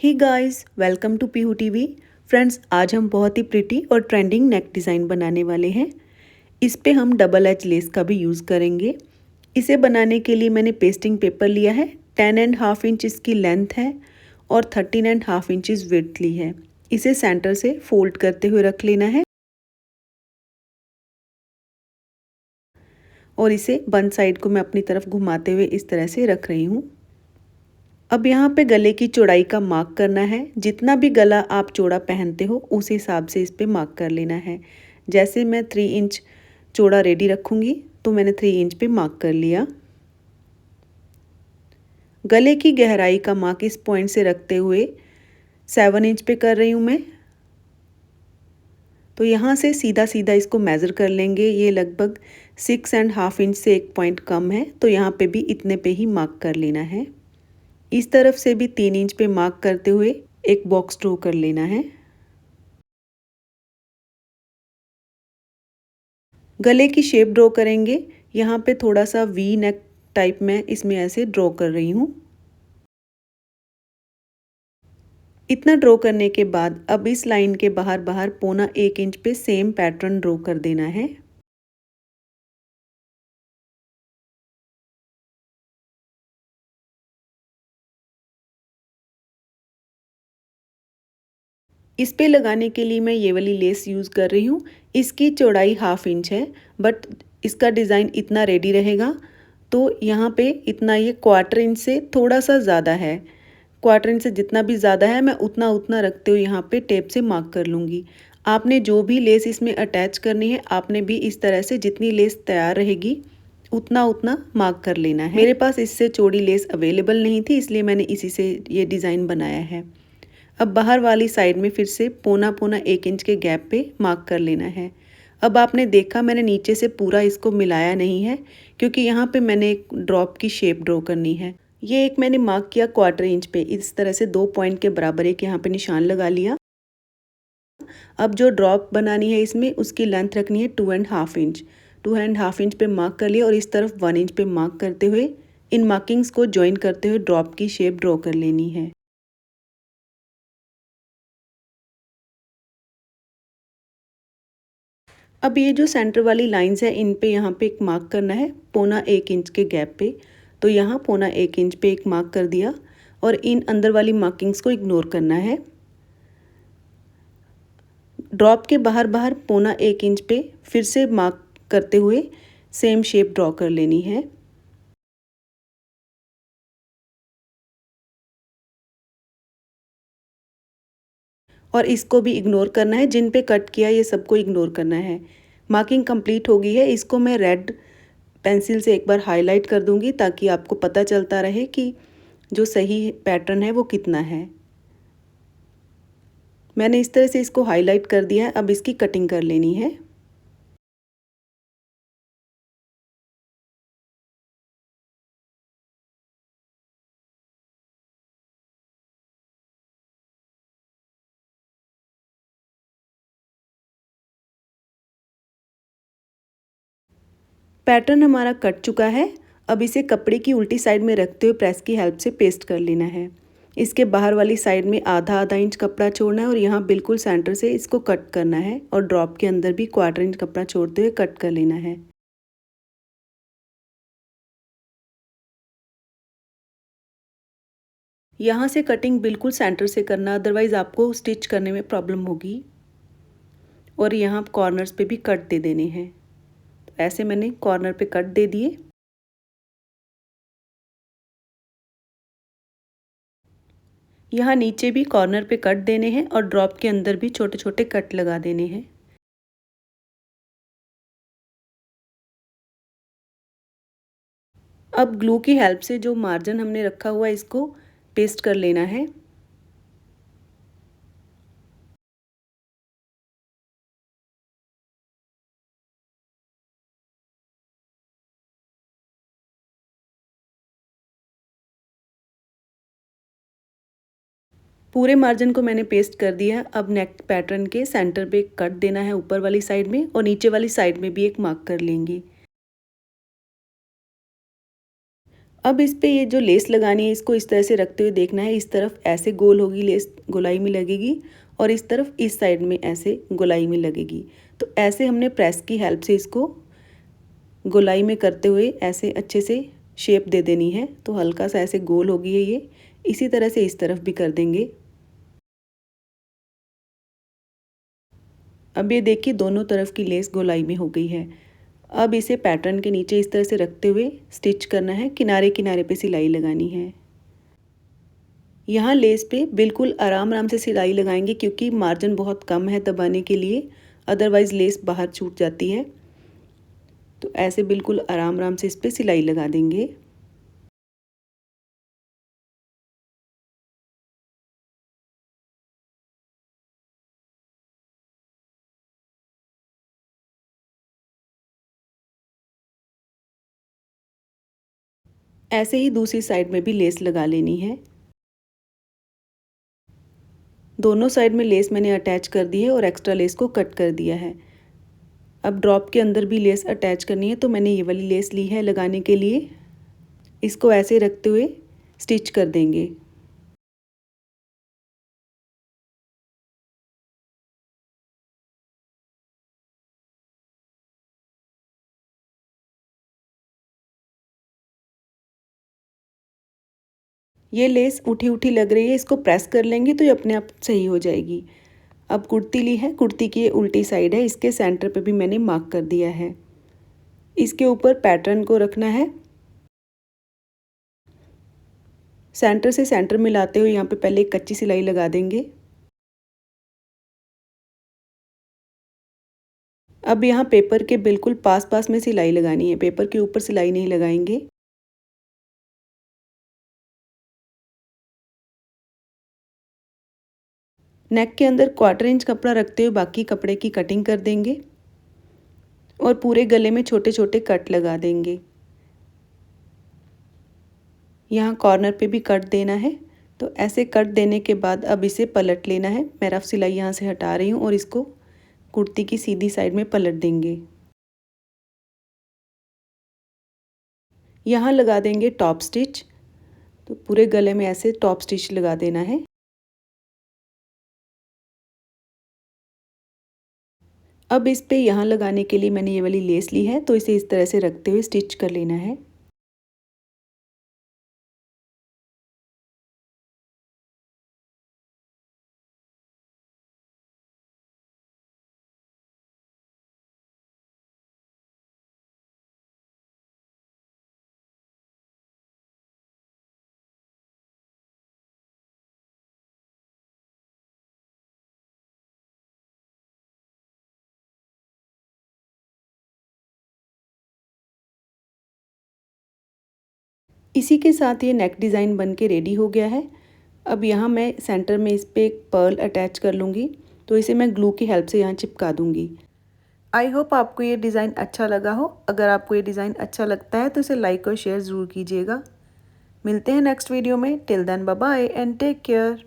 Hey guys, welcome to Pihu TV. Friends, आज हम बहुत ही प्रिटी और ट्रेंडिंग नेक डिज़ाइन बनाने वाले हैं। इस पे हम डबल एज लेस का भी यूज़ करेंगे। इसे बनाने के लिए मैंने पेस्टिंग पेपर लिया है। 10.5 इंच इसकी लेंथ है और 13.5 इंचज़ विड्थ ली है। इसे सेंटर से फोल्ड करते हुए रख लेना है और इसे वन साइड को मैं अपनी तरफ घुमाते हुए इस तरह से रख रही हूँ। अब यहाँ पे गले की चौड़ाई का मार्क करना है। जितना भी गला आप चौड़ा पहनते हो उस हिसाब से इस पे मार्क कर लेना है। जैसे मैं 3 इंच चौड़ा रेडी रखूँगी तो मैंने 3 इंच पे मार्क कर लिया। गले की गहराई का मार्क इस पॉइंट से रखते हुए 7 इंच पे कर रही हूँ मैं। तो यहाँ से सीधा सीधा इसको मेज़र कर लेंगे। ये लगभग 6.5 इंच से एक पॉइंट कम है, तो यहाँ पे भी इतने पे ही मार्क कर लेना है। इस तरफ से भी 3 इंच पे मार्क करते हुए एक बॉक्स ड्रॉ कर लेना है। गले की शेप ड्रॉ करेंगे। यहाँ पे थोड़ा सा वी नेक टाइप में इसमें ऐसे ड्रॉ कर रही हूँ। इतना ड्रॉ करने के बाद अब इस लाइन के बाहर बाहर 1.25 इंच पे सेम पैटर्न ड्रॉ कर देना है। इस पे लगाने के लिए मैं ये वाली लेस यूज़ कर रही हूँ। इसकी चौड़ाई 1/2 इंच है, बट इसका डिज़ाइन इतना रेडी रहेगा तो यहाँ पे इतना ये 1/4 इंच से थोड़ा सा ज़्यादा है। 1/4 इंच से जितना भी ज़्यादा है मैं उतना उतना रखते हुए यहाँ पे टेप से मार्क कर लूँगी। आपने जो भी लेस इसमें अटैच करनी है आपने भी इस तरह से जितनी लेस तैयार रहेगी उतना उतना मार्क कर लेना है। मेरे पास इससे चौड़ी लेस अवेलेबल नहीं थी, इसलिए मैंने इसी से ये डिज़ाइन बनाया है। अब बाहर वाली साइड में फिर से 1.25 इंच के गैप पे मार्क कर लेना है। अब आपने देखा मैंने नीचे से पूरा इसको मिलाया नहीं है, क्योंकि यहाँ पे मैंने एक ड्रॉप की शेप ड्रॉ करनी है। ये एक मैंने मार्क किया 1/4 इंच पे, इस तरह से 2 पॉइंट के बराबर एक यहाँ पे निशान लगा लिया। अब जो ड्रॉप बनानी है इसमें उसकी लेंथ रखनी है 2.5 इंच। 2.5 इंच पे मार्क कर लिया और इस तरफ 1 इंच पे मार्क करते हुए इन मार्किंग्स को ज्वाइन करते हुए ड्रॉप की शेप ड्रॉ कर लेनी है। अब ये जो सेंटर वाली लाइंस है इन पे यहाँ पे एक मार्क करना है 1.25 इंच के गैप पे। तो यहाँ 1.25 इंच पे एक मार्क कर दिया और इन अंदर वाली मार्किंग्स को इग्नोर करना है। ड्रॉप के बाहर बाहर 1.25 इंच पे फिर से मार्क करते हुए सेम शेप ड्रॉ कर लेनी है। और इसको भी इग्नोर करना है, जिन पे कट किया ये सबको इग्नोर करना है। मार्किंग कंप्लीट हो गई है। इसको मैं रेड पेंसिल से एक बार हाईलाइट कर दूंगी ताकि आपको पता चलता रहे कि जो सही पैटर्न है वो कितना है। मैंने इस तरह से इसको हाईलाइट कर दिया है। अब इसकी कटिंग कर लेनी है। पैटर्न हमारा कट चुका है। अब इसे कपड़े की उल्टी साइड में रखते हुए प्रेस की हेल्प से पेस्ट कर लेना है। इसके बाहर वाली साइड में आधा आधा इंच कपड़ा छोड़ना है और यहाँ बिल्कुल सेंटर से इसको कट करना है और ड्रॉप के अंदर भी 1/4 इंच कपड़ा छोड़ते हुए कट कर लेना है। यहाँ से कटिंग बिल्कुल सेंटर से करना, अदरवाइज़ आपको स्टिच करने में प्रॉब्लम होगी। और यहाँ कॉर्नर्स पे भी कट दे देने हैं। तो ऐसे मैंने कॉर्नर पे कट दे दिए। यहाँ नीचे भी कॉर्नर पे कट देने हैं और ड्रॉप के अंदर भी छोटे छोटे कट लगा देने हैं। अब ग्लू की हेल्प से जो मार्जिन हमने रखा हुआ है इसको पेस्ट कर लेना है। पूरे मार्जिन को मैंने पेस्ट कर दिया है। अब नेक पैटर्न के सेंटर पे कट देना है ऊपर वाली साइड में और नीचे वाली साइड में भी एक मार्क कर लेंगे। अब इस पे ये जो लेस लगानी है इसको इस तरह से रखते हुए देखना है, इस तरफ ऐसे गोल होगी लेस, गोलाई में लगेगी, और इस तरफ इस साइड में ऐसे गोलाई में लगेगी। तो ऐसे हमने प्रेस की हेल्प से इसको गोलाई में करते हुए ऐसे अच्छे से शेप दे देनी है। तो हल्का सा ऐसे गोल होगी है ये, इसी तरह से इस तरफ भी कर देंगे। अब ये देखिए दोनों तरफ की लेस गोलाई में हो गई है। अब इसे पैटर्न के नीचे इस तरह से रखते हुए स्टिच करना है, किनारे किनारे पे सिलाई लगानी है। यहाँ लेस पे बिल्कुल आराम आराम से सिलाई लगाएंगे क्योंकि मार्जिन बहुत कम है दबाने के लिए, अदरवाइज़ लेस बाहर छूट जाती है। तो ऐसे बिल्कुल आराम आराम से इस पर सिलाई लगा देंगे। ऐसे ही दूसरी साइड में भी लेस लगा लेनी है। दोनों साइड में लेस मैंने अटैच कर दी है और एक्स्ट्रा लेस को कट कर दिया है। अब ड्रॉप के अंदर भी लेस अटैच करनी है, तो मैंने ये वाली लेस ली है लगाने के लिए। इसको ऐसे रखते हुए स्टिच कर देंगे। ये लेस उठी उठी लग रही है, इसको प्रेस कर लेंगे तो ये अपने आप सही हो जाएगी। अब कुर्ती ली है, कुर्ती की ये उल्टी साइड है, इसके सेंटर पे भी मैंने मार्क कर दिया है। इसके ऊपर पैटर्न को रखना है। सेंटर से सेंटर मिलाते हुए यहाँ पे पहले एक कच्ची सिलाई लगा देंगे। अब यहाँ पेपर के बिल्कुल पास पास में सिलाई लगानी है, पेपर के ऊपर सिलाई नहीं लगाएंगे। नेक के अंदर 1/4 इंच कपड़ा रखते हुए बाकी कपड़े की कटिंग कर देंगे और पूरे गले में छोटे छोटे कट लगा देंगे। यहाँ कॉर्नर पे भी कट देना है। तो ऐसे कट देने के बाद अब इसे पलट लेना है। मैं रफ सिलाई यहाँ से हटा रही हूँ और इसको कुर्ती की सीधी साइड में पलट देंगे। यहाँ लगा देंगे टॉप स्टिच। तो पूरे गले में ऐसे टॉप स्टिच लगा देना है। अब इस पे यहाँ लगाने के लिए मैंने ये वाली लेस ली है, तो इसे इस तरह से रखते हुए स्टिच कर लेना है। इसी के साथ ये नेक डिज़ाइन बन के रेडी हो गया है। अब यहाँ मैं सेंटर में इस पे एक पर्ल अटैच कर लूँगी, तो इसे मैं ग्लू की हेल्प से यहाँ चिपका दूँगी। आई होप आपको ये डिज़ाइन अच्छा लगा हो। अगर आपको ये डिज़ाइन अच्छा लगता है तो इसे लाइक और शेयर ज़रूर कीजिएगा। मिलते हैं नेक्स्ट वीडियो में। Till then bye bye and take care.